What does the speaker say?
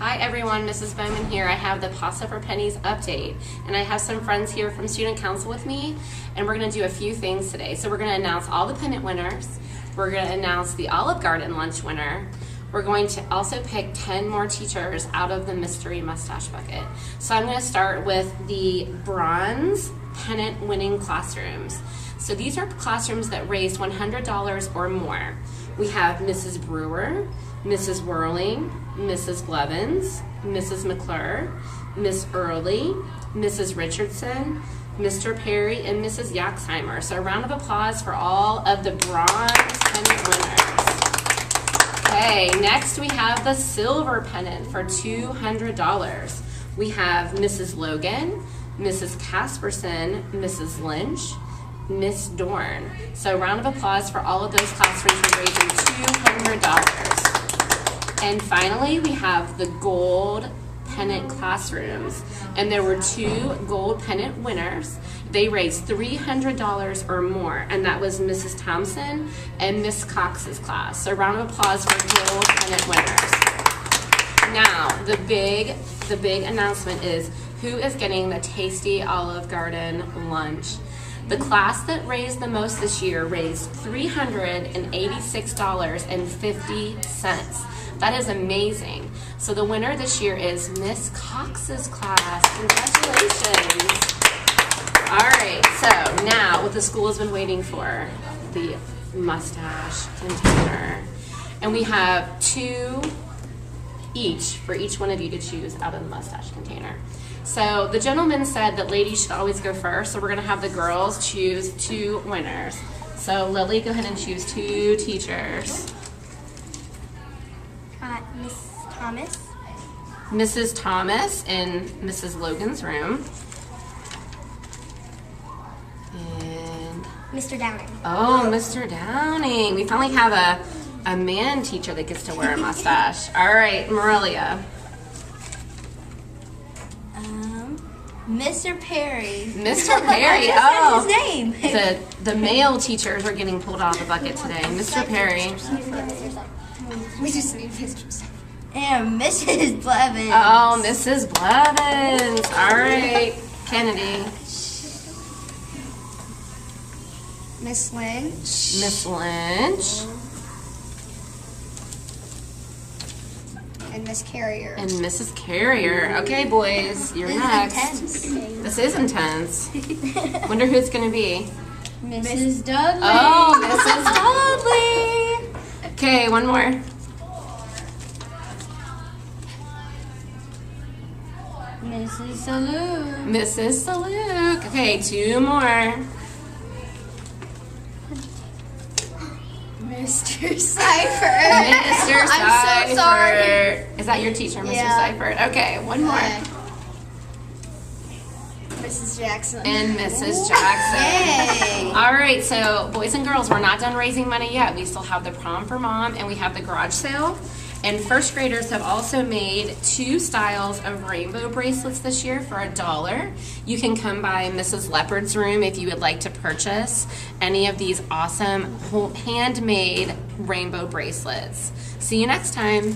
Hi everyone, Mrs. Bowman here. I have the Pasta for Pennies update, and I have some friends here from Student Council with me, and we're going to do a few things today. So we're going to announce all the pennant winners. We're going to announce the Olive Garden lunch winner. We're going to also pick 10 more teachers out of the mystery mustache bucket. So I'm going to start with the bronze pennant winning classrooms. So these are classrooms that raised $100 or more. We have Mrs. Brewer, Mrs. Whirling, Mrs. Blevins, Mrs. McClure, Miss Early, Mrs. Richardson, Mr. Perry, and Mrs. Yaxheimer. So a round of applause for all of the bronze pennant winners. Okay, next we have the silver pennant for $200. We have Mrs. Logan, Mrs. Casperson, Mrs. Lynch, Miss Dorn. So a round of applause for all of those classrooms for raising $200. And finally, we have the gold pennant classrooms. And there were 2 gold pennant winners. They raised $300 or more, and that was Mrs. Thompson and Miss Cox's class. So a round of applause for gold pennant winners. Now, the big announcement is who is getting the tasty Olive Garden lunch. The class that raised the most this year raised $386.50. That is amazing. So the winner this year is Miss Cox's class. Congratulations. All right, so now what the school has been waiting for, the mustache container. And we have 2 each for each one of you to choose out of the mustache container. So the gentleman said that ladies should always go first, so we're gonna have the girls choose 2 winners. So Lily, go ahead and choose 2 teachers. Miss Thomas. Mrs. Thomas in Mrs. Logan's room. And Mr. Downing. oh, Mr. Downing. We finally have a man teacher that gets to wear a mustache. All right, Morelia. Mr. Perry. Mr. Perry. I Oh, just said his name. the male teachers are getting pulled out of the bucket today. Mr. Perry. And Mrs. Blevins. Oh, Mrs. Blevins. All right, Kennedy. Miss Lynch. Miss Lynch. And Miss Carrier. And Mrs. Carrier. Okay, boys, you're next. This is intense. Wonder who it's going to be. Mrs. Dudley. Oh, Mrs. Dudley. Okay, one more. Mrs. Salute. Mrs. Saluk. Okay, 2 more. Mr. Seifert. Mr. Seifert. I'm so sorry. Is that your teacher, Mr. Yeah. Seifert? Okay, one more. Mrs. Jackson. And Mrs. Jackson. Yay. All right, so boys and girls, we're not done raising money yet. We still have the prom for mom, and we have the garage sale. And first graders have also made 2 styles of rainbow bracelets this year for $1. You can come by Mrs. Leopard's room if you would like to purchase any of these awesome handmade rainbow bracelets. See you next time.